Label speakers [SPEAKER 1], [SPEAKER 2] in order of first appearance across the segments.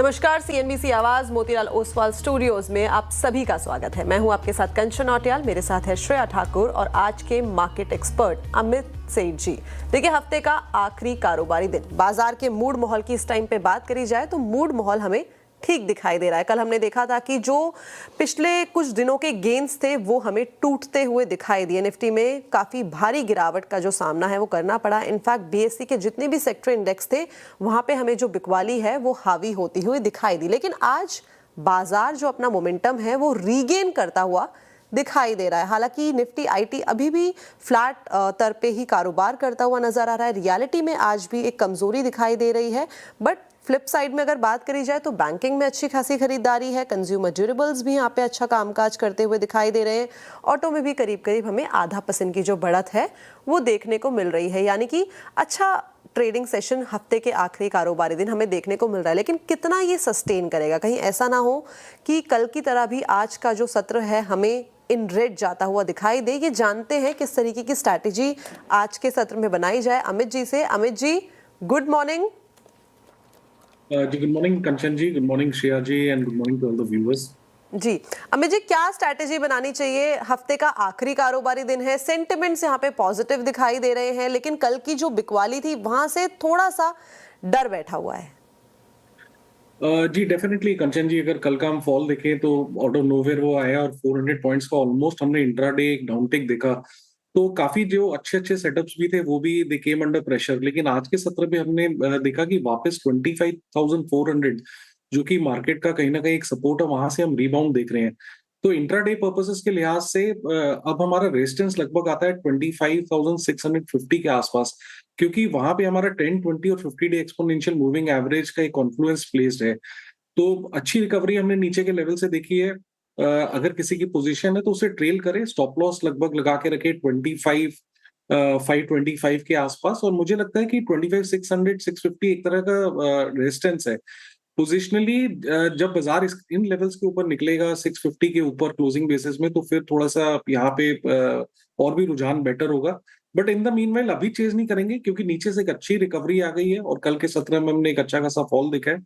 [SPEAKER 1] नमस्कार, सीएनबीसी आवाज मोतीलाल ओसवाल स्टूडियोज में आप सभी का स्वागत है। मैं हूं आपके साथ कंचन नौटियाल, मेरे साथ है श्रेया ठाकुर और आज के मार्केट एक्सपर्ट अमित सेठ जी। देखिए, हफ्ते का आखिरी कारोबारी दिन, बाजार के मूड माहौल की इस टाइम पे बात करी जाए तो मूड माहौल हमें ठीक दिखाई दे रहा है। कल हमने देखा था कि जो पिछले कुछ दिनों के गेन्स थे वो हमें टूटते हुए दिखाई दिए। निफ्टी में काफी भारी गिरावट का जो सामना है वो करना पड़ा। इनफैक्ट बीएसई के जितने भी सेक्टर इंडेक्स थे वहां पे हमें जो बिकवाली है वो हावी होती हुई दिखाई दी। लेकिन आज बाजार जो अपना मोमेंटम है वो रीगेन करता हुआ दिखाई दे रहा है। हालांकि निफ्टी आईटी अभी भी फ्लैट तर पे ही कारोबार करता हुआ नजर आ रहा है। रियलिटी में आज भी एक कमजोरी दिखाई दे रही है। बट फ्लिप साइड में अगर बात करी जाए तो बैंकिंग में अच्छी खासी खरीदारी है। कंज्यूमर ड्यूरेबल्स भी यहाँ पे अच्छा कामकाज करते हुए दिखाई दे रहे हैं। ऑटो में भी करीब करीब हमें 0.5% की जो बढ़त है वो देखने को मिल रही है। यानी कि अच्छा ट्रेडिंग सेशन हफ्ते के आखिरी कारोबारी दिन हमें देखने को मिल रहा है। लेकिन कितना ये सस्टेन करेगा, कहीं ऐसा ना हो कि कल की तरह भी आज का जो सत्र है हमें इन रेड जाता हुआ दिखाई दे। ये जानते हैं किस तरीके की स्ट्रैटेजी आज के सत्र में बनाई जाए अमित जी से। Amit ji, good morning.
[SPEAKER 2] जी good morning Kanchan ji, good morning Shreya ji and good morning to all the viewers.
[SPEAKER 1] जी अमित जी, क्या स्ट्रैटेजी बनानी चाहिए? हफ्ते का आखिरी कारोबारी दिन है, सेंटिमेंट्स यहाँ पे पॉजिटिव दिखाई दे रहे हैं, लेकिन कल की जो बिकवाली थी वहां से थोड़ा सा डर बैठा हुआ है।
[SPEAKER 2] जी डेफिनेटली कंचन जी, अगर कल का हम फॉल देखें तो आउट ऑफ नोवेयर वो आया और 400 पॉइंट्स का ऑलमोस्ट हमने इंट्राडे एक डाउनटिक देखा। तो काफी जो अच्छे अच्छे सेटअप्स भी थे वो भी दे केम अंडर प्रेशर। लेकिन आज के सत्र में हमने देखा कि वापस 25,400 जो कि मार्केट का कहीं ना कहीं एक सपोर्ट है, वहां से हम रिबाउंड देख रहे हैं। तो इंट्राडे पर्पसेस के लिहाज से अब हमारा रेजिस्टेंस लगभग आता है 25,650 के आसपास, क्योंकि वहां पे हमारा 10, 20 और 50 डे एक्सपोनेंशियल मूविंग एवरेज का एक कॉन्फ्लुएंस प्लेस्ड है। तो अच्छी रिकवरी हमने नीचे के लेवल से देखी है। अगर किसी की पोजीशन है तो उसे ट्रेल करे, स्टॉप लॉस लगभग लगा के रखे 525 के आसपास। और मुझे लगता है कि 25,600 650 एक तरह का रेजिस्टेंस है। पोजिशनली जब बाजार इन लेवल्स के ऊपर निकलेगा 650 के ऊपर क्लोजिंग बेसिस में, तो फिर थोड़ा सा यहाँ पे और भी रुझान बेटर होगा। बट इन द मीनवाइल अभी चेज नहीं करेंगे, क्योंकि नीचे से एक अच्छी रिकवरी आ गई है और कल के सत्र में हमने एक अच्छा खासा फॉल देखा है।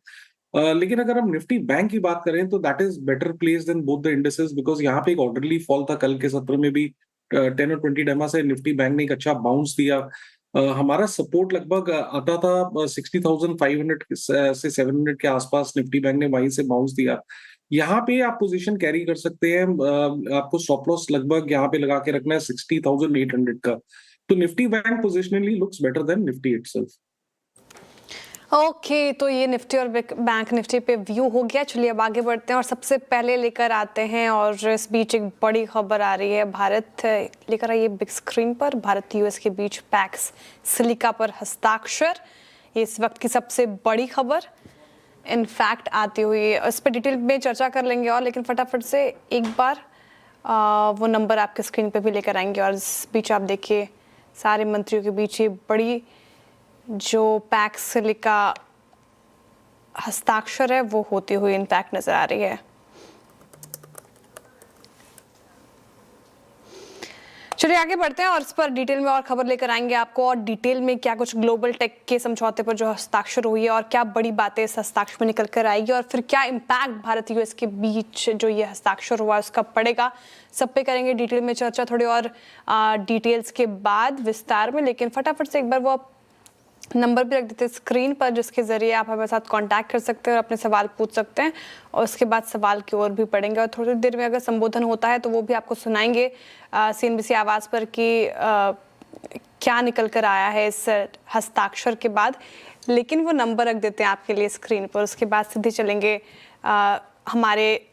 [SPEAKER 2] लेकिन अगर हम निफ्टी बैंक की बात करें तो that is better place than both the indices, because यहाँ पे एक ऑर्डरली फॉल था कल के सत्र में भी। 10 और 20 डेमा से निफ्टी बैंक ने एक अच्छा बाउंस दिया। हमारा सपोर्ट लगभग आता था 60,500 से 700 के आसपास, निफ्टी बैंक ने वहीं से बाउंस दिया। यहाँ पे आप पोजीशन कैरी कर सकते हैं। आपको स्टॉप लॉस लगभग यहाँ पे लगा के रखना है 60,800 का। तो Nifty bank positionally looks better than Nifty itself.
[SPEAKER 3] Okay, तो ये निफ्टी और बैंक निफ्टी पे व्यू हो गया। चलिए अब आगे बढ़ते हैं और सबसे पहले लेकर आते हैं, और इस बीच एक बड़ी खबर आ रही है। भारत लेकर आई है बिग स्क्रीन पर, भारत यूएस के बीच पैक्स सिलिका पर हस्ताक्षर। ये इस वक्त की सबसे बड़ी खबर इनफैक्ट आती हुई, इस पर डिटेल में चर्चा कर लेंगे। और लेकिन फटाफट से एक बार वो नंबर आपके स्क्रीन पे भी लेकर आएंगे। और इस बीच आप देखिए सारे मंत्रियों के बीच ये बड़ी जो पैक्स सिलिका हस्ताक्षर है वो होती हुई इनफैक्ट नजर आ रही है। चलिए आगे बढ़ते हैं और इस पर डिटेल में और खबर लेकर आएंगे आपको, और डिटेल में क्या कुछ ग्लोबल टेक के समझौते पर जो हस्ताक्षर हुई है और क्या बड़ी बातें इस हस्ताक्षर में निकल कर आएगी, और फिर क्या इम्पैक्ट भारत यूएस के बीच जो ये हस्ताक्षर हुआ उसका पड़ेगा। सब पे करेंगे डिटेल में चर्चा, थोड़ी और डिटेल्स के बाद विस्तार में। लेकिन फटाफट से एक बार वो नंबर भी रख देते हैं स्क्रीन पर, जिसके जरिए आप हमारे साथ कांटेक्ट कर सकते हैं और अपने सवाल पूछ सकते हैं। और उसके बाद सवाल की ओर भी पढ़ेंगे, और थोड़ी देर में अगर संबोधन होता है तो वो भी आपको सुनाएंगे सीएनबीसी आवाज़ पर कि क्या निकल कर आया है इस हस्ताक्षर के बाद। लेकिन वो नंबर रख देते हैं आपके लिए स्क्रीन पर। उसके बाद सीधे चलेंगे हमारे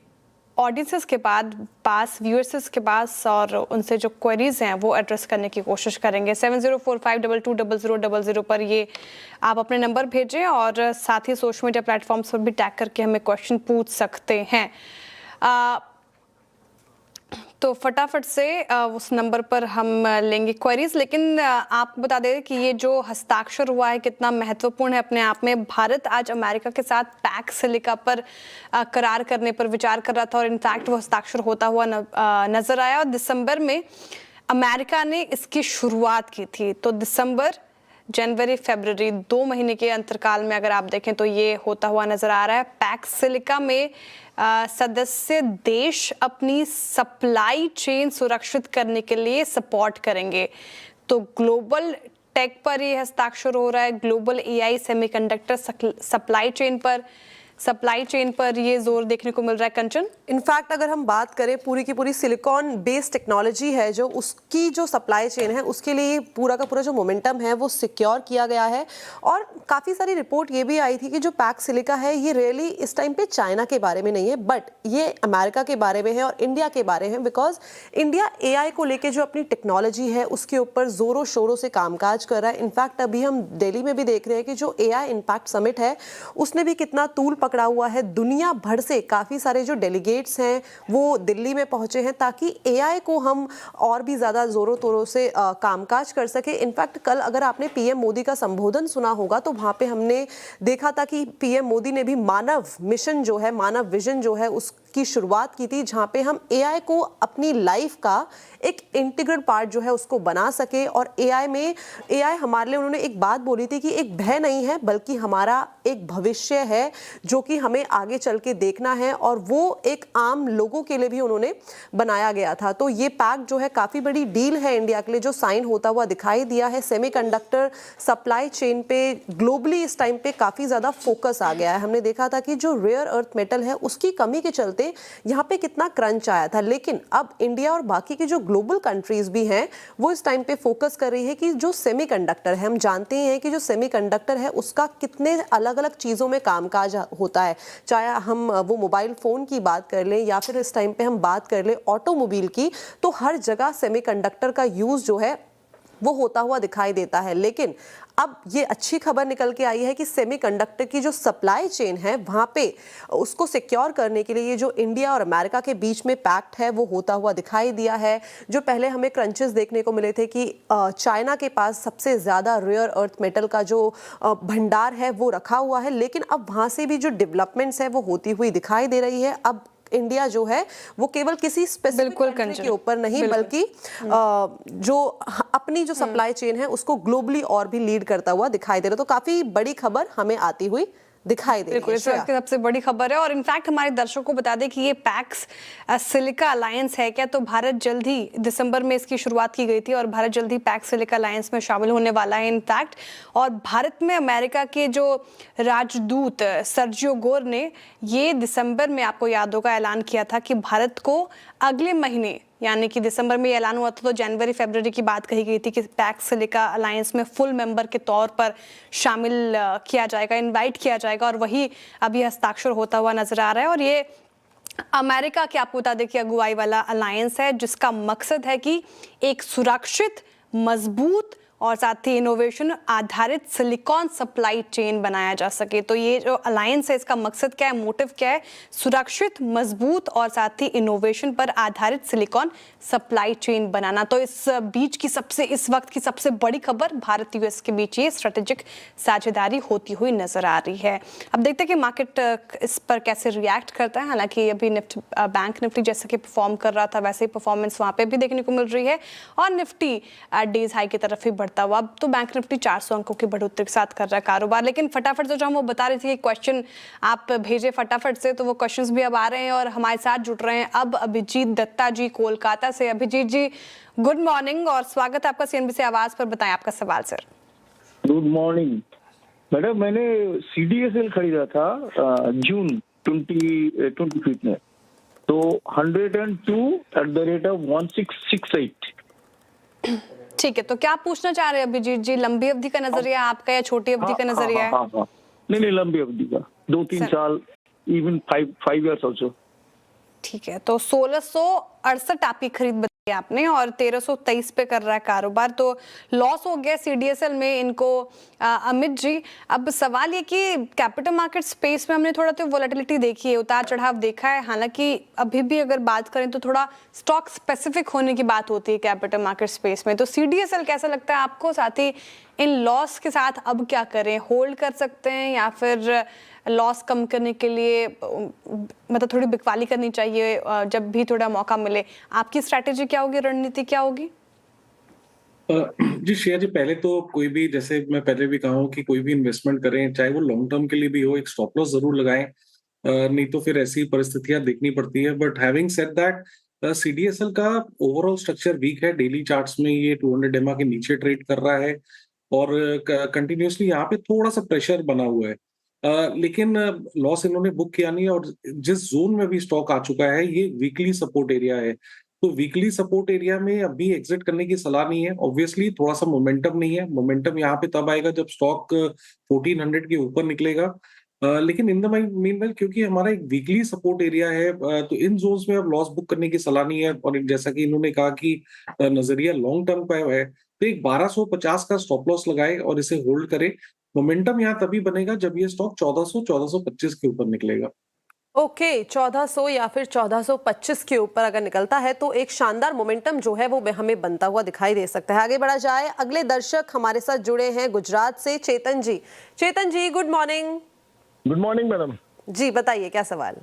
[SPEAKER 3] ऑडियंसेस के पास व्यूअर्स के पास, और उनसे जो क्वेरीज हैं वो एड्रेस करने की कोशिश करेंगे। 7045220000 पर ये आप अपने नंबर भेजें, और साथ ही सोशल मीडिया प्लेटफॉर्म्स पर भी टैग करके हमें क्वेश्चन पूछ सकते हैं। तो फटाफट से उस नंबर पर हम लेंगे क्वेरीज। लेकिन आपको बता दें कि ये जो हस्ताक्षर हुआ है कितना महत्वपूर्ण है अपने आप में। भारत आज अमेरिका के साथ पैक्स सिलिका पर करार करने पर विचार कर रहा था, और इनफैक्ट वो हस्ताक्षर होता हुआ नजर आया। और दिसंबर में अमेरिका ने इसकी शुरुआत की थी। तो दिसंबर जनवरी फरवरी 2 महीने के अंतरकाल में अगर आप देखें तो ये होता हुआ नजर आ रहा है। पैक्स सिलिका में सदस्य देश अपनी सप्लाई चेन सुरक्षित करने के लिए सपोर्ट करेंगे। तो ग्लोबल टेक पर ये हस्ताक्षर हो रहा है, global AI semiconductor supply chain पर ये जोर देखने को मिल रहा है। कंचन,
[SPEAKER 1] इनफैक्ट अगर हम बात करें पूरी की पूरी सिलिकॉन बेस्ड टेक्नोलॉजी है जो उसकी जो सप्लाई चेन है उसके लिए पूरा का पूरा जो मोमेंटम है वो सिक्योर किया गया है। और काफ़ी सारी रिपोर्ट ये भी आई थी कि जो पैक्स सिलिका है ये रियली इस टाइम पे चाइना के बारे में नहीं है, बट ये अमेरिका के बारे में है और इंडिया के बारे में, बिकॉज इंडिया एआई को लेके जो अपनी टेक्नोलॉजी है उसके ऊपर जोरों शोरों से कामकाज कर रहा है। इनफैक्ट अभी हम दिल्ली में भी देख रहे हैं कि जो एआई इम्पैक्ट समिट है उसने भी कितना तूल पकड़ा हुआ है। दुनिया भर से काफ़ी सारे जो डेलीगेट्स हैं वो दिल्ली में पहुंचे हैं ताकि एआई को हम और भी ज़्यादा ज़ोरों तोरों से कामकाज कर सके। इनफैक्ट कल अगर आपने पीएम मोदी का संबोधन सुना होगा तो वहाँ पे हमने देखा था कि पीएम मोदी ने भी मानव मिशन जो है, मानव विजन जो है उसकी शुरुआत की थी, जहाँ पे हम एआई को अपनी लाइफ का एक इंटीग्रल पार्ट जो है उसको बना सके। और एआई हमारे लिए, उन्होंने एक बात बोली थी कि एक भय नहीं है बल्कि हमारा एक भविष्य है जो कि हमें आगे चल के देखना है, और वो एक आम लोगों के लिए भी उन्होंने बनाया गया था। तो ये पैक्ट जो है काफ़ी बड़ी डील है इंडिया के लिए जो साइन होता हुआ दिखाई दिया है। सेमीकंडक्टर सप्लाई चेन पे ग्लोबली इस टाइम पे काफ़ी ज़्यादा फोकस आ गया है। हमने देखा था कि जो रेयर अर्थ मेटल है उसकी कमी के चलते यहाँ पे कितना क्रंच आया था, लेकिन अब इंडिया और बाकी की जो ग्लोबल कंट्रीज भी हैं वो इस टाइम पे फोकस कर रही है कि जो सेमीकंडक्टर है, हम जानते हैं कि जो सेमीकंडक्टर है उसका कितने अलग अलग चीज़ों में कामकाज होता है, चाहे हम वो मोबाइल फ़ोन की बात कर लें या फिर इस टाइम पे हम बात कर लें ऑटोमोबाइल की, तो हर जगह सेमीकंडक्टर का यूज़ जो है वो होता हुआ दिखाई देता है। लेकिन अब ये अच्छी खबर निकल के आई है कि सेमीकंडक्टर की जो सप्लाई चेन है वहाँ पे उसको सिक्योर करने के लिए ये जो इंडिया और अमेरिका के बीच में पैक्ट है वो होता हुआ दिखाई दिया है। जो पहले हमें क्रंचेस देखने को मिले थे कि चाइना के पास सबसे ज़्यादा रेयर अर्थ मेटल का जो भंडार है वो रखा हुआ है, लेकिन अब वहाँ से भी जो डेवलपमेंट्स है वो होती हुई दिखाई दे रही है। अब इंडिया जो है वो केवल किसी स्पेसिफिक कंट्री के ऊपर नहीं बल्कि जो अपनी जो सप्लाई चेन है उसको ग्लोबली और भी लीड करता हुआ दिखाई दे रहा है। तो काफी बड़ी खबर हमें आती हुई दिखाई दे रही है।
[SPEAKER 3] इस वक्त की सबसे बड़ी खबर है। और इनफैक्ट हमारे दर्शकों को बता दें कि ये पैक्स सिलिका अलायंस है क्या, तो भारत जल्द ही, दिसंबर में इसकी शुरुआत की गई थी और भारत जल्द ही पैक्स सिलिका अलायंस में शामिल होने वाला है इनफैक्ट। और भारत में अमेरिका के जो राजदूत सर्जियो गोर ने ये दिसंबर में, आपको याद होगा, ऐलान किया था कि भारत को अगले महीने यानी कि दिसंबर में ऐलान हुआ था तो जनवरी फरवरी की बात कही गई थी कि पैक्स सिलिका अलायंस में फुल मेंबर के तौर पर शामिल किया जाएगा, इनवाइट किया जाएगा, और वही अभी हस्ताक्षर होता हुआ नजर आ रहा है। और ये अमेरिका की, आपको बता दें कि अगुवाई वाला अलायंस है जिसका मकसद है कि एक सुरक्षित, मजबूत और साथ ही इनोवेशन आधारित सिलिकॉन सप्लाई चेन बनाया जा सके। तो ये जो अलायंस है इसका मकसद क्या है, मोटिव क्या है? सुरक्षित, मजबूत और साथ ही इनोवेशन पर आधारित सिलिकॉन सप्लाई चेन बनाना। तो इस वक्त की सबसे बड़ी खबर, भारत यूएस के बीच ये स्ट्रेटेजिक साझेदारी होती हुई नजर आ रही है। अब देखते हैं कि मार्केट इस पर कैसे रिएक्ट करता है। हालांकि अभी बैंक निफ्टी जैसे कि परफॉर्म कर रहा था वैसे ही परफॉर्मेंस वहां पे भी देखने को मिल रही है और निफ्टी डेज हाई की तरफ ही हुआ। अब तो बैंक निफ्टी 400 अंकों की बढ़ोतरी के साथ कर रहा है कारोबार। लेकिन फटाफट से जो हम वो बता रहे थे कि क्वेश्चन आप भेजे फटाफट से, तो वो क्वेश्चंस भी अब आ रहे हैं और हमारे साथ जुड़ रहे हैं अब अभिजीत दत्ता जी कोलकाता से। अभिजीत जी गुड मॉर्निंग और स्वागत है आपका सीएनबीसी आवाज पर। बताएं आपका सवाल सर।
[SPEAKER 4] गुड मॉर्निंग मैडम, मैंने CDSL खरीदा था जून 2025 में, तो 102@1668।
[SPEAKER 3] ठीक है, तो क्या पूछना चाह रहे हैं अभिजीत जी? लंबी अवधि का नजरिया आपका या छोटी अवधि का नजरिया है?
[SPEAKER 4] नहीं, लंबी अवधि का, 2-3 साल, इवन 5 years ऑल्सो।
[SPEAKER 3] ठीक है, तो 1668 आपकी खरीद बताई आपने और 1323 पे कर रहा है कारोबार। तो लॉस हो गया CDSL में इनको अमित जी। अब सवाल ये कि कैपिटल मार्केट स्पेस में हमने थोड़ा तो वोलेटिलिटी देखी है, उतार चढ़ाव देखा है। हालांकि अभी भी अगर बात करें तो थोड़ा स्टॉक स्पेसिफिक होने की बात होती है कैपिटल मार्केट स्पेस में। तो CDSL कैसा लगता है आपको? साथ ही इन लॉस के साथ अब क्या करें? होल्ड कर सकते हैं या फिर लॉस कम करने के लिए मतलब थोड़ी बिकवाली करनी चाहिए जब भी थोड़ा मौका मिले? आपकी स्ट्रैटेजी क्या होगी, रणनीति क्या होगी?
[SPEAKER 2] जी श्रेया जी, पहले तो कोई भी, जैसे मैं पहले भी कहा हूं कि कोई भी इन्वेस्टमेंट करें, चाहे वो लॉन्ग टर्म के लिए भी हो, एक स्टॉप लॉस जरूर लगाएं। नहीं तो फिर ऐसी परिस्थितियां देखनी पड़ती है। But having said that, CDSL का ओवरऑल स्ट्रक्चर वीक है। डेली चार्ट्स में ये 200 एमआ के नीचे ट्रेड कर रहा है और कंटिन्यूअसली यहाँ पे थोड़ा सा प्रेशर बना हुआ है। लेकिन लॉस इन्होंने बुक किया नहीं है, और जिस जोन में भी स्टॉक आ चुका है ये वीकली सपोर्ट एरिया है। तो वीकली सपोर्ट एरिया में अभी एग्जिट करने की सलाह नहीं है। ऑब्वियसली थोड़ा सा मोमेंटम नहीं है। मोमेंटम यहाँ पे तब आएगा जब स्टॉक 1400 के ऊपर निकलेगा। लेकिन इन द मीनवाइल, क्योंकि हमारा एक वीकली सपोर्ट एरिया है, तो इन जोन्स में अब लॉस बुक करने की सलाह नहीं है। और जैसा कि इन्होंने कहा कि नजरिया लॉन्ग टर्म का है, तो एक 1250 का स्टॉप लॉस लगाए और इसे होल्ड करे। मोमेंटम यहाँ तभी बनेगा जब ये स्टॉक 1400 1425 के ऊपर निकलेगा।
[SPEAKER 1] ओके 1400 या फिर 1425 के ऊपर अगर निकलता है तो एक शानदार मोमेंटम जो है वो हमें बनता हुआ दिखाई दे सकता है। आगे बढ़ा जाए, अगले दर्शक हमारे साथ जुड़े हैं गुजरात से, Chetan ji. Chetan ji, good morning.
[SPEAKER 4] Good morning madam.
[SPEAKER 1] जी बताइए, क्या सवाल?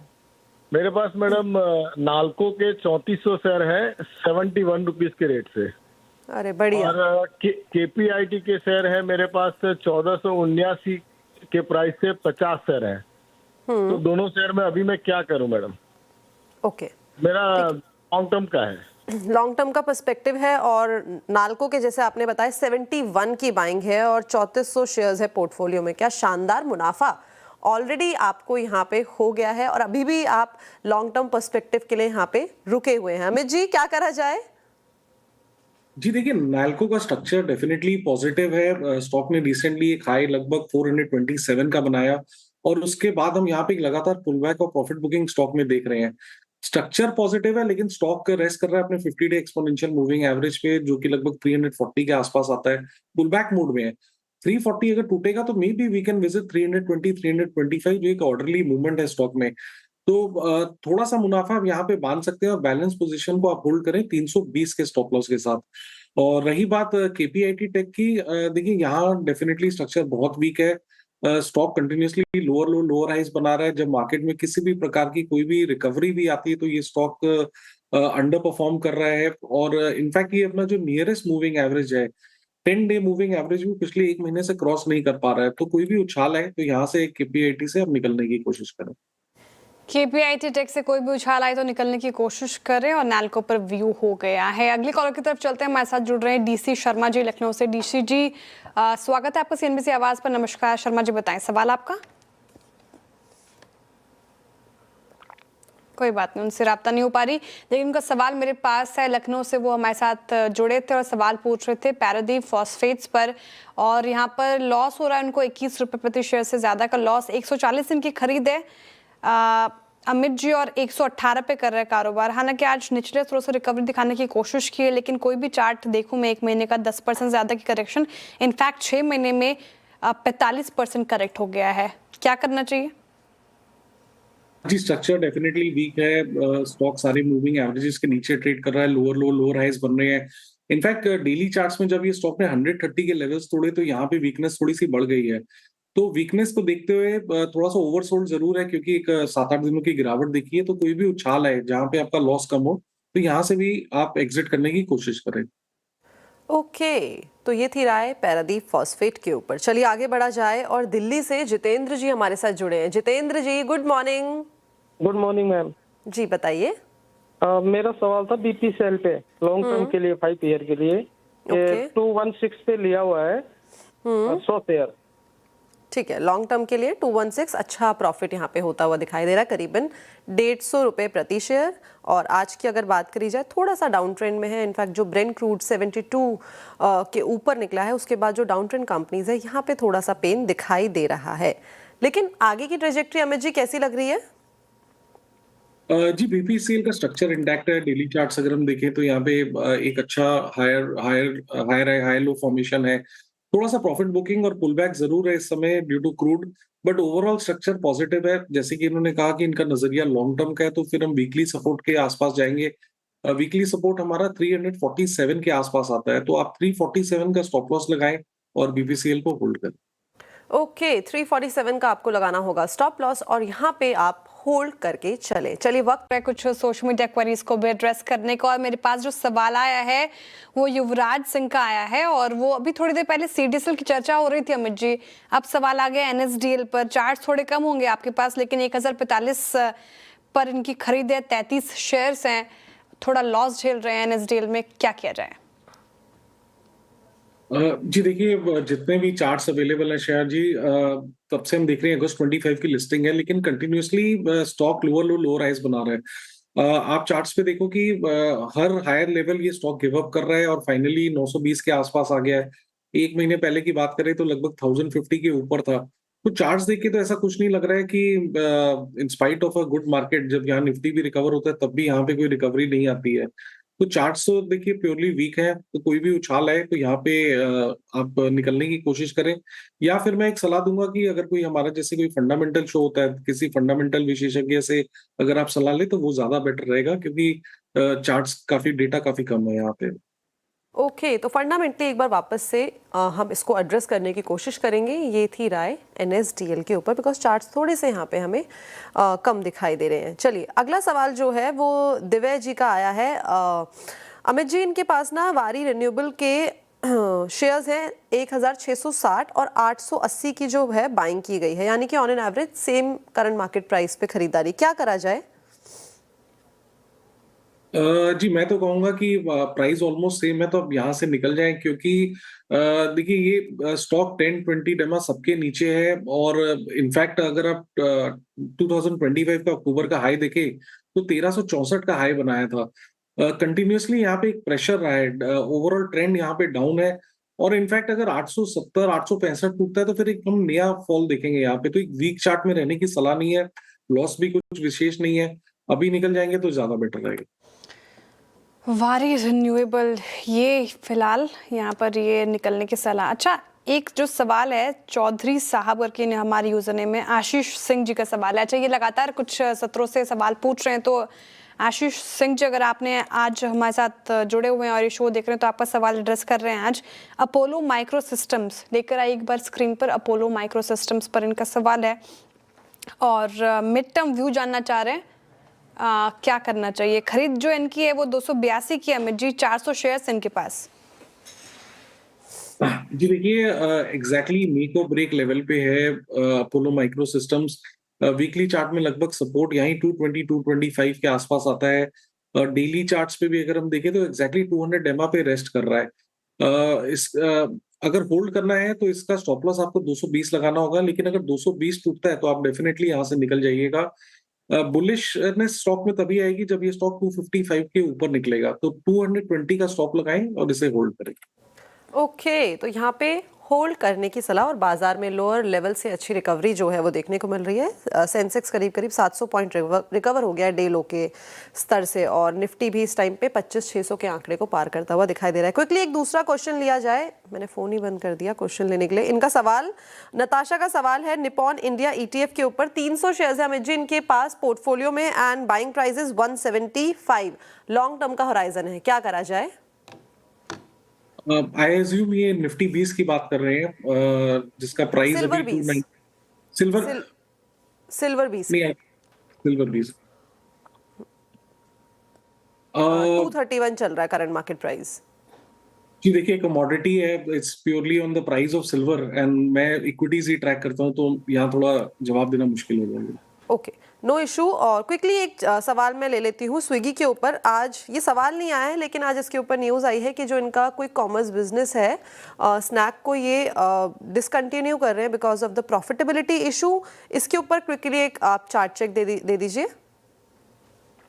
[SPEAKER 4] मेरे पास मैडम नाल्को के 3400 शेयर है 71 रुपीज के रेट से।
[SPEAKER 1] अरे बढ़िया।
[SPEAKER 4] और केपीआईटी के शेयर है मेरे पास 1479 के प्राइस से 50 शेयर है। तो दोनों शेयर में अभी मैं क्या करूं मैडम?
[SPEAKER 1] ओके,
[SPEAKER 4] मेरा लॉन्ग टर्म का है।
[SPEAKER 1] लॉन्ग टर्म का पर्सपेक्टिव है और नाल्को के जैसे आपने बताया 71 की बाइंग है और 3400 शेयर्स है पोर्टफोलियो में। क्या शानदार मुनाफा ऑलरेडी आपको यहाँ पे हो गया है और अभी भी आप लॉन्ग टर्म पर्सपेक्टिव के लिए यहाँ पे रुके हुए हैं। अमित जी, क्या करा जाए?
[SPEAKER 2] जी देखिए, नाल्को का स्ट्रक्चर डेफिनेटली पॉजिटिव है। स्टॉक ने रिसेंटली एक हाई लगभग 427 का बनाया और उसके बाद हम यहाँ पे एक लगातार पुलबैक और प्रॉफिट बुकिंग स्टॉक में देख रहे हैं। स्ट्रक्चर पॉजिटिव है, लेकिन स्टॉक रेस्ट कर रहा है अपने 50 डे एक्सपोनेंशियल मूविंग एवरेज पे, जो कि लगभग 340 के आसपास आता है। पुलबैक मोड में है। 340 अगर टूटेगा तो maybe we can visit 320 325, जो एक ऑर्डरली मूवमेंट है स्टॉक में। तो थोड़ा सा मुनाफा हम यहाँ पे बांध सकते हैं और बैलेंस पोजीशन को आप होल्ड करें 320 के स्टॉप लॉस के साथ। और रही बात केपीआईटी टेक की, देखिए यहाँ डेफिनेटली स्ट्रक्चर बहुत वीक है। स्टॉक कंटिन्यूअसली लोअर हाइज बना रहा है। जब मार्केट में किसी भी प्रकार की कोई भी रिकवरी भी आती है तो ये स्टॉक अंडर परफॉर्म कर रहा है। और इनफैक्ट ये अपना जो नियरेस्ट मूविंग एवरेज है, 10 डे मूविंग एवरेज भी पिछले एक महीने से क्रॉस नहीं कर पा रहा है। तो कोई भी उछाल है तो यहाँ से केपीआईटी से अब निकलने की कोशिश करें।
[SPEAKER 3] केपीआईटी टेक से कोई भी उछाल आए तो निकलने की कोशिश करें और नाल्को पर व्यू हो गया है। अगली कॉलर की तरफ चलते हैं। हमारे साथ जुड़ रहे हैं डीसी शर्मा जी लखनऊ से। डीसी जी, स्वागत है आपका सीएनबीसी आवाज पर। नमस्कार शर्मा जी, बताएं सवाल आपका। कोई बात नहीं, उनसे रब्ता नहीं हो पा रही, लेकिन उनका सवाल मेरे पास है। लखनऊ से वो हमारे साथ जुड़े थे और सवाल पूछ रहे थे पैरादीप फॉस्फेट्स पर। और यहाँ पर लॉस हो रहा है उनको 21 रुपये प्रति शेयर से ज़्यादा का लॉस। 140 दिन की खरीद है अमित जी, और 118 पे कर रहे हैं कारोबार। हालांकि आज निचले थोड़ा सा रिकवरी दिखाने की कोशिश की है, लेकिन कोई भी चार्ट देखूं मैं, एक महीने का 10% ज़्यादा की करेक्शन, इनफैक्ट 6 महीने में 45% करेक्ट हो गया है। क्या करना चाहिए?
[SPEAKER 2] जी, स्ट्रक्चर डेफिनेटली वीक है। स्टॉक सारे मूविंग एवरेजेस के नीचे ट्रेड कर रहा है। लोअर हाइज बन रहे हैं। इनफैक्ट डेली चार्ट्स में जब ये स्टॉक ने 130 के लेवल्स तोड़े तो यहाँ पे वीकनेस थोड़ी सी बढ़ गई है। तो वीकनेस को देखते हुए थोड़ा सा ओवरसोल्ड जरूर है, क्योंकि एक 7-8 दिनों की गिरावट देखी है। तो कोई भी उछाल है जहां पे आपका लॉस कम हो तो यहाँ से भी आप एग्जिट करने की कोशिश करें।
[SPEAKER 1] ओके, तो ये थी राय पैरादीप फॉस्फेट के ऊपर। चलिए आगे बढ़ा जाए और दिल्ली से जितेंद्र जी हमारे साथ जुड़े हैं। Jitendra ji, good morning.
[SPEAKER 5] Good morning ma'am.
[SPEAKER 1] जी बताइए।
[SPEAKER 5] मेरा सवाल था बीपीसीएल पे, लॉन्ग टर्म के लिए 5 ईयर के लिए।
[SPEAKER 1] ओके।
[SPEAKER 5] 216 पे लिया हुआ है 100 शेयर।
[SPEAKER 1] ठीक है, लॉन्ग टर्म के लिए 216 अच्छा प्रॉफिट यहाँ पे होता हुआ दिखाई दे रहा है, करीबन 150 रुपये प्रति शेयर। और आज की अगर बात करी जाए थोड़ा सा डाउन ट्रेंड में है। इनफैक्ट जो ब्रेंट क्रूड 72 के ऊपर निकला है, उसके बाद जो डाउन ट्रेंड कंपनीज है यहाँ पे थोड़ा सा पेन दिखाई दे रहा है। लेकिन आगे की ट्रेजेक्ट्री अमित जी कैसी लग रही है?
[SPEAKER 2] जी, बीपीसीएल का स्ट्रक्चर इंटैक्ट है। डेली चार्ट्स अगर हम देखें तो यहाँ पे एक अच्छा हायर लो फॉर्मेशन है। थोड़ा सा प्रॉफिट बुकिंग और पुलबैक जरूर है इस समय due to crude, but overall structure positive है। जैसे कि इन्होंने कहा कि इनका नजरिया लॉन्ग टर्म का है, तो फिर हम वीकली सपोर्ट के आसपास जाएंगे। वीकली सपोर्ट हमारा 347 के आसपास आता है, तो आप 347 का स्टॉप लॉस लगाएं और बीपीसीएल को होल्ड करें।
[SPEAKER 1] ओके 347 का आपको लगाना होगा स्टॉप लॉस और यहाँ पे आप होल्ड करके चले। चलिए वक्त
[SPEAKER 3] है कुछ सोशल मीडिया क्वेरीज को भी एड्रेस करने को, और मेरे पास जो सवाल आया है वो युवराज सिंह का आया है, और वो अभी थोड़ी देर पहले सीडीएसएल की चर्चा हो रही थी अमित जी, अब सवाल आ गया एनएसडीएल पर। चार्ट थोड़े कम होंगे आपके पास, लेकिन 1045 पर इनकी खरीद है, 33 शेयर्स हैं, थोड़ा लॉस झेल रहे हैं एनएसडीएल में, क्या किया जाए?
[SPEAKER 2] जी देखिए, जितने भी चार्ट्स अवेलेबल है शेयर जी, तब से हम देख रहे हैं अगस्त 25 की लिस्टिंग है, लेकिन continuously stock lower low lower highs बना रहा है। आप चार्ट्स पे देखो कि हर हायर लेवल ये स्टॉक गिव अप कर रहा है और फाइनली 920 के आसपास आ गया है। एक महीने पहले की बात करें तो लगभग 1050 के ऊपर था। तो चार्ट्स देख के तो ऐसा कुछ नहीं लग रहा है कि in spite of a good market, जब यहाँ निफ्टी भी रिकवर होता है तब भी यहाँ पे कोई रिकवरी नहीं आती है। तो चार्ट्स तो देखिए प्योरली वीक है, तो कोई भी उछाल आए तो यहाँ पे आप निकलने की कोशिश करें, या फिर मैं एक सलाह दूंगा कि अगर कोई हमारा जैसे कोई फंडामेंटल शो होता है, किसी फंडामेंटल विशेषज्ञ से अगर आप सलाह लें तो वो ज्यादा बेटर रहेगा, क्योंकि चार्ट्स काफी डेटा काफी कम है यहाँ पे।
[SPEAKER 1] ओके तो फंडामेंटली एक बार वापस से हम इसको एड्रेस करने की कोशिश करेंगे। ये थी राय एनएसडीएल के ऊपर, बिकॉज चार्ट्स थोड़े से यहाँ पे हमें कम दिखाई दे रहे हैं। चलिए अगला सवाल जो है वो दिव्य जी का आया है। अमित जी, इनके पास ना वारी रिन्यूएबल के शेयर्स हैं 1660 और 880 की जो है बाइंग की गई है, यानी कि on an average same current market price पे खरीदारी, क्या करा जाए?
[SPEAKER 2] जी मैं तो कहूंगा कि प्राइस ऑलमोस्ट सेम है, तो अब यहाँ से निकल जाएं, क्योंकि देखिए ये स्टॉक 10-20 डेमा सबके नीचे है, और इनफैक्ट अगर आप 2025 का अक्टूबर का हाई देखें तो 1364 का हाई बनाया था। कंटिन्यूअसली यहाँ पे एक प्रेशर रहा है, ओवरऑल ट्रेंड यहाँ पे डाउन है, और इनफैक्ट अगर 870 865 टूटता है तो फिर एक हम नया फॉल देखेंगे यहाँ पे। तो एक वीक चार्ट में रहने की सलाह नहीं है, लॉस भी कुछ विशेष नहीं है, अभी निकल जाएंगे तो ज्यादा बेटर रहेगा।
[SPEAKER 3] वारी रिन्यूएबल, ये फिलहाल यहाँ पर ये निकलने की सलाह। अच्छा, एक जो सवाल है चौधरी साहब करके हमारे यूजर नेम में आशीष सिंह जी का सवाल है। अच्छा, ये लगातार कुछ सत्रों से सवाल पूछ रहे हैं, तो आशीष सिंह जी अगर आपने आज हमारे साथ जुड़े हुए हैं और ये शो देख रहे हैं तो आपका सवाल एड्रेस कर रहे हैं आज। अपोलो माइक्रो सिस्टम्स लेकर आई एक बार स्क्रीन पर, अपोलो माइक्रो सिस्टम्स पर इनका सवाल है, और मिड टर्म व्यू जानना चाह रहे हैं। क्या करना चाहिए? खरीद जो इनकी है वो 282 की अमित जी, 400 शेयर्स इनके पास।
[SPEAKER 2] जी देखिए, एग्जैक्टली मेक और ब्रेक लेवल पे है Apollo micro systems. Weekly chart में लगभग सपोर्ट यहीं 220 225 के आसपास आता है। डेली चार्ट्स पे भी अगर हम देखें तो एग्जैक्टली 200 डेमा पे रेस्ट कर रहा है। अगर होल्ड करना है तो इसका स्टॉप लॉस आपको 220 लगाना होगा, लेकिन अगर 220 टूटता है तो आप डेफिनेटली यहाँ से निकल जाइएगा। बुलिशनेस स्टॉक में तभी आएगी जब ये स्टॉक 255 के ऊपर निकलेगा, तो 220 का स्टॉप लगाएं और इसे होल्ड करें।
[SPEAKER 1] ओके तो यहाँ पे होल्ड करने की सलाह, और बाजार में लोअर लेवल से अच्छी रिकवरी जो है वो देखने को मिल रही है। सेंसेक्स करीब 700 पॉइंट रिकवर हो गया है डे लो के स्तर से, और निफ्टी भी इस टाइम पे 25,600 के आंकड़े को पार करता हुआ दिखाई दे रहा है। क्विकली एक दूसरा क्वेश्चन लिया जाए, मैंने फोन ही बंद कर दिया क्वेश्चन लेने के लिए। इनका सवाल, नताशा का सवाल है निपॉन इंडिया ETF के ऊपर 300 शेयर्स है अमित जी इनके पास पोर्टफोलियो में, and buying price is 175, long term का होराइजन है, क्या करा जाए?
[SPEAKER 2] आई एज्यूम ये निफ्टी 20 की बात कर रहे हैं, जिसका प्राइस
[SPEAKER 1] सिल्वर
[SPEAKER 2] अभी
[SPEAKER 1] 20,
[SPEAKER 2] सिल्वर
[SPEAKER 1] सिल्वर 20
[SPEAKER 2] नहीं, सिल्वर 20
[SPEAKER 1] 231 चल रहा है करंट मार्केट प्राइस।
[SPEAKER 2] जी देखिए, कमोडिटी है, it's purely on the price of silver, and मैं इक्विटीज ही ट्रैक करता हूं, तो यहाँ थोड़ा जवाब देना मुश्किल हो जाएगा।
[SPEAKER 1] Okay no issue. और क्विकली एक सवाल मैं ले लेती हूँ स्विगी के ऊपर। आज ये सवाल नहीं आया है, लेकिन आज इसके ऊपर न्यूज़ आई है कि जो इनका कोई कॉमर्स बिजनेस है स्नैक को, ये डिसकंटिन्यू कर रहे हैं because of the profitability issue. इसके ऊपर क्विकली एक आप चार्ट चेक दे दीजिए।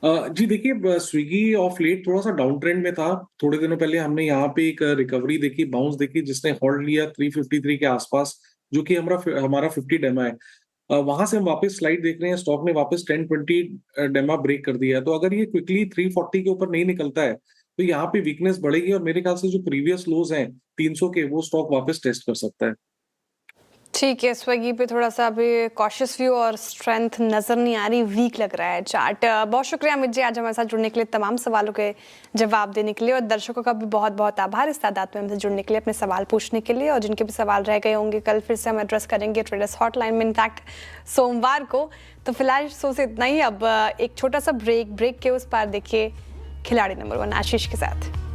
[SPEAKER 2] जी देखिए, स्विगी ऑफ लेट थोड़ा सा डाउन ट्रेंड में था। थोड़े दिनों पहले हमने यहाँ पे एक रिकवरी देखी, बाउंस देखी, जिसने होल्ड लिया 353 के आसपास, जो कि हमारा 50 डेमा है। वहां से हम वापस स्लाइड देख रहे हैं, स्टॉक ने वापस 10-20 डेमा ब्रेक कर दिया है। तो अगर ये क्विकली 340 के ऊपर नहीं निकलता है तो यहाँ पे वीकनेस बढ़ेगी, और मेरे ख्याल से जो प्रीवियस लोज हैं 300 के, वो स्टॉक वापस टेस्ट कर सकता है।
[SPEAKER 3] ठीक है, स्विगी पे थोड़ा सा अभी कॉशियस व्यू और स्ट्रेंथ नजर नहीं आ रही, वीक लग रहा है चार्ट। बहुत शुक्रिया अमित जी आज हमारे साथ जुड़ने के लिए, तमाम सवालों के जवाब देने के लिए, और दर्शकों का भी बहुत बहुत आभार इस तादाद में हमसे जुड़ने के लिए, अपने सवाल पूछने के लिए। और जिनके भी सवाल रह गए होंगे कल फिर से हम एड्रेस करेंगे ट्रेडर्स हॉटलाइन में, इनफैक्ट सोमवार को। तो फिलहाल शो से इतना ही। अब एक छोटा सा ब्रेक के उस पार देखिए खिलाड़ी नंबर 1 आशीष के साथ।